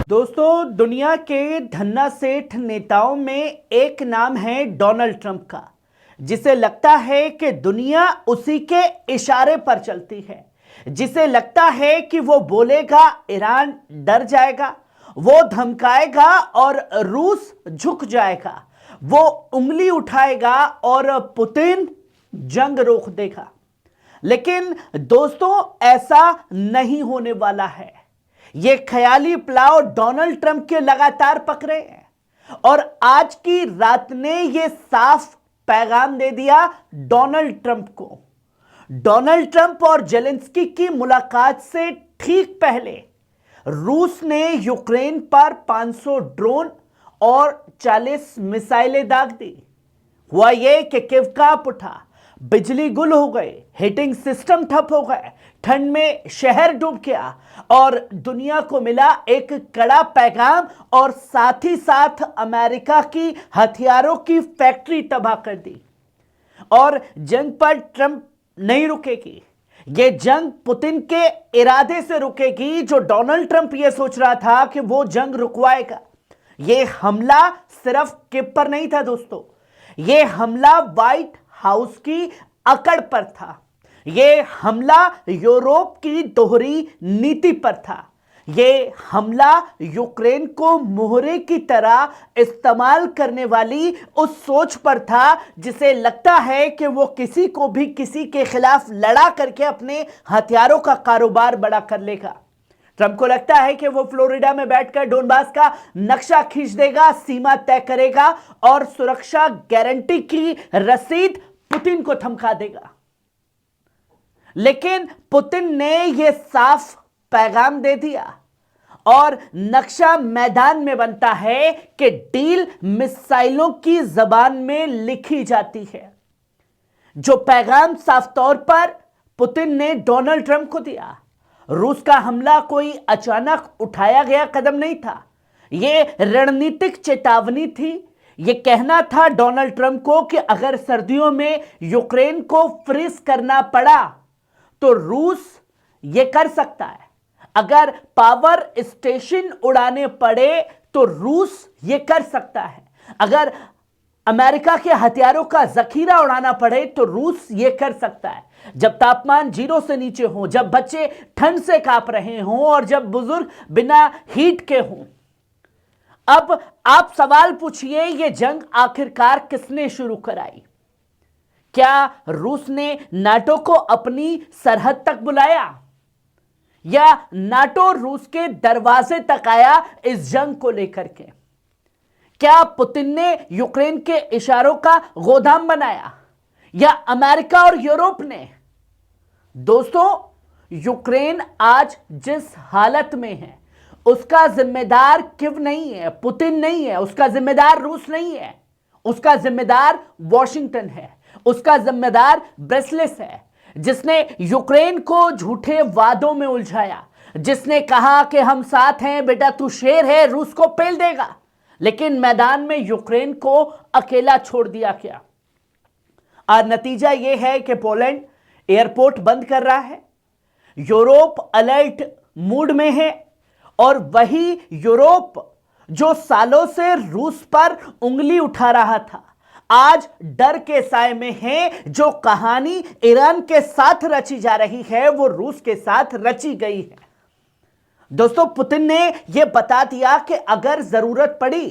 दोस्तों, दुनिया के धन्ना सेठ नेताओं में एक नाम है डोनाल्ड ट्रंप का, जिसे लगता है कि दुनिया उसी के इशारे पर चलती है, जिसे लगता है कि वो बोलेगा ईरान डर जाएगा, वो धमकाएगा और रूस झुक जाएगा, वो उंगली उठाएगा और पुतिन जंग रोक देगा। लेकिन दोस्तों, ऐसा नहीं होने वाला है। ये ख्याली प्लाव डोनाल्ड ट्रंप के लगातार पक रहे हैं और आज की रात ने यह साफ पैगाम दे दिया डोनाल्ड ट्रंप को। डोनाल्ड ट्रंप और जेलेंस्की की मुलाकात से ठीक पहले रूस ने यूक्रेन पर 500 ड्रोन और 40 मिसाइलें दाग दी। हुआ यह कि कीव कांप उठा, बिजली गुल हो गए, हीटिंग सिस्टम ठप हो गए, ठंड में शहर डूब गया और दुनिया को मिला एक कड़ा पैगाम और साथ ही साथ अमेरिका की हथियारों की फैक्ट्री तबाह कर दी। और जंग पर ट्रंप नहीं रुकेगी, यह जंग पुतिन के इरादे से रुकेगी। जो डोनाल्ड ट्रंप यह सोच रहा था कि वो जंग रुकवाएगा, यह हमला सिर्फ कीव पर नहीं था दोस्तों, यह हमला व्हाइट हाउस की अकड़ पर था। यह हमला यूरोप की दोहरी नीति पर था। यह हमला यूक्रेन को मोहरे की तरह इस्तेमाल करने वाली उस सोच पर था जिसे लगता है कि वो किसी को भी किसी के खिलाफ लड़ा करके अपने हथियारों का कारोबार बड़ा कर लेगा। ट्रंप को लगता है कि वो फ्लोरिडा में बैठकर डोनबास का नक्शा खींच देगा, सीमा तय करेगा और सुरक्षा गारंटी की रसीद पुतिन को थमका देगा। लेकिन पुतिन ने यह साफ पैगाम दे दिया और नक्शा मैदान में बनता है कि डील मिसाइलों की जबान में लिखी जाती है। जो पैगाम साफ तौर पर पुतिन ने डोनाल्ड ट्रंप को दिया, रूस का हमला कोई अचानक उठाया गया कदम नहीं था, यह रणनीतिक चेतावनी थी। यह कहना था डोनाल्ड ट्रंप को कि अगर सर्दियों में यूक्रेन को फ्रीज करना पड़ा तो रूस यह कर सकता है, अगर पावर स्टेशन उड़ाने पड़े तो रूस यह कर सकता है, अगर अमेरिका के हथियारों का जखीरा उड़ाना पड़े तो रूस यह कर सकता है। जब तापमान 0 से नीचे हो, जब बच्चे ठंड से कांप रहे हों और जब बुजुर्ग बिना हीट के हों। अब आप सवाल पूछिए, यह जंग आखिरकार किसने शुरू कराई? क्या रूस ने नाटो को अपनी सरहद तक बुलाया या नाटो रूस के दरवाजे तक आया इस जंग को लेकर के? क्या पुतिन ने यूक्रेन के इशारों का गोदाम बनाया या अमेरिका और यूरोप ने? दोस्तों, यूक्रेन आज जिस हालत में है उसका जिम्मेदार कीव नहीं है, पुतिन नहीं है, उसका जिम्मेदार रूस नहीं है, उसका जिम्मेदार वॉशिंगटन है, उसका जिम्मेदार ब्रसेल्स है, जिसने यूक्रेन को झूठे वादों में उलझाया, जिसने कहा कि हम साथ हैं बेटा, तू शेर है, रूस को पेल देगा, लेकिन मैदान में यूक्रेन को अकेला छोड़ दिया गया। और नतीजा यह है कि पोलैंड एयरपोर्ट बंद कर रहा है, यूरोप अलर्ट मूड में है और वही यूरोप जो सालों से रूस पर उंगली उठा रहा था आज डर के साए में है। जो कहानी ईरान के साथ रची जा रही है वो रूस के साथ रची गई है। दोस्तों, पुतिन ने यह बता दिया कि अगर जरूरत पड़ी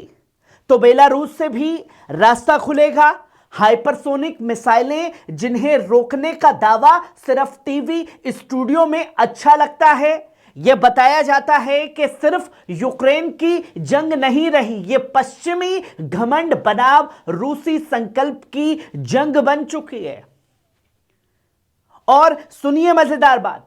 तो बेलारूस से भी रास्ता खुलेगा। हाइपरसोनिक मिसाइलें जिन्हें रोकने का दावा सिर्फ टीवी स्टूडियो में अच्छा लगता है, यह बताया जाता है कि सिर्फ यूक्रेन की जंग नहीं रही, यह पश्चिमी घमंड बनाम रूसी संकल्प की जंग बन चुकी है। और सुनिए मजेदार बात,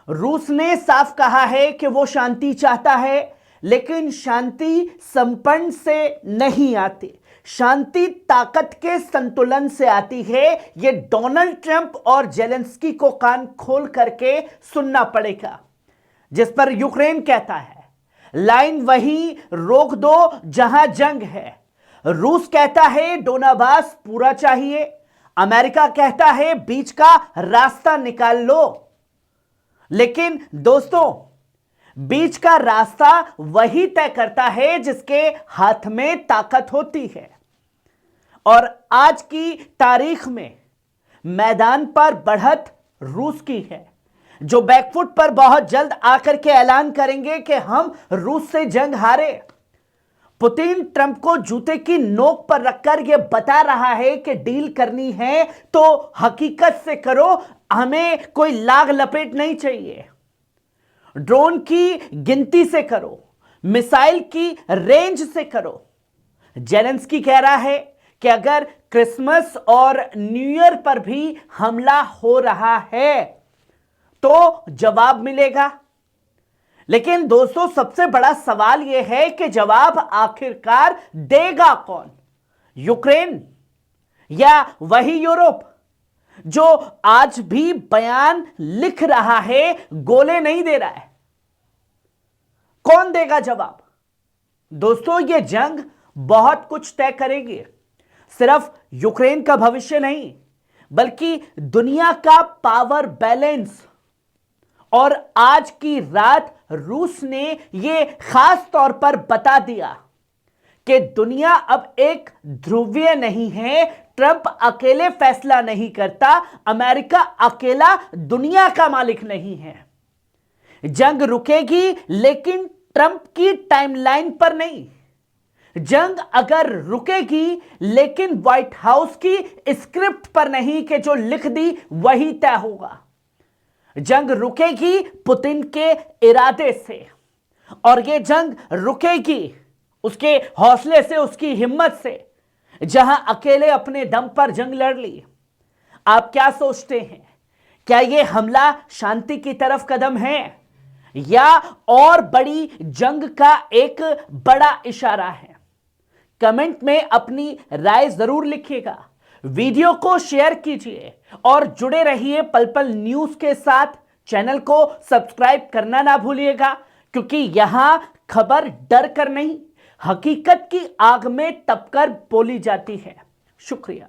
रूस ने साफ कहा है कि वो शांति चाहता है, लेकिन शांति संपन्न से नहीं आती, शांति ताकत के संतुलन से आती है। यह डोनाल्ड ट्रंप और जेलेंस्की को कान खोल करके सुनना पड़ेगा, जिस पर यूक्रेन कहता है लाइन वहीं रोक दो जहां जंग है। रूस कहता है डोनाबास पूरा चाहिए। अमेरिका कहता है बीच का रास्ता निकाल लो। लेकिन दोस्तों, बीच का रास्ता वही तय करता है जिसके हाथ में ताकत होती है। और आज की तारीख में मैदान पर बढ़त रूस की है, जो बैकफुट पर बहुत जल्द आकर के ऐलान करेंगे कि हम रूस से जंग हारे। पुतिन ट्रंप को जूते की नोक पर रखकर यह बता रहा है कि डील करनी है तो हकीकत से करो, हमें कोई लाग लपेट नहीं चाहिए। ड्रोन की गिनती से करो, मिसाइल की रेंज से करो। जेलेंस्की कह रहा है कि अगर क्रिसमस और न्यू ईयर पर भी हमला हो रहा है तो जवाब मिलेगा। लेकिन दोस्तों, सबसे बड़ा सवाल यह है कि जवाब आखिरकार देगा कौन? यूक्रेन या वही यूरोप जो आज भी बयान लिख रहा है, गोले नहीं दे रहा है? कौन देगा जवाब? दोस्तों, यह जंग बहुत कुछ तय करेगी। सिर्फ यूक्रेन का भविष्य नहीं, बल्कि दुनिया का पावर बैलेंस। और आज की रात रूस ने यह खास तौर पर बता दिया कि दुनिया अब एक ध्रुवीय नहीं है। ट्रंप अकेले फैसला नहीं करता, अमेरिका अकेला दुनिया का मालिक नहीं है। जंग रुकेगी, लेकिन ट्रंप की टाइमलाइन पर नहीं। जंग अगर रुकेगी, लेकिन व्हाइट हाउस की स्क्रिप्ट पर नहीं कि जो लिख दी वही तय होगा। जंग रुकेगी पुतिन के इरादे से, और यह जंग रुकेगी उसके हौसले से, उसकी हिम्मत से, जहां अकेले अपने दम पर जंग लड़ ली। आप क्या सोचते हैं? क्या यह हमला शांति की तरफ कदम है, या और बड़ी जंग का एक बड़ा इशारा है? कमेंट में अपनी राय जरूर लिखिएगा। वीडियो को शेयर कीजिए और जुड़े रहिए पल पल न्यूज के साथ। चैनल को सब्सक्राइब करना ना भूलिएगा, क्योंकि यहां खबर डर कर नहीं, हकीकत की आग में तपकर बोली जाती है। शुक्रिया।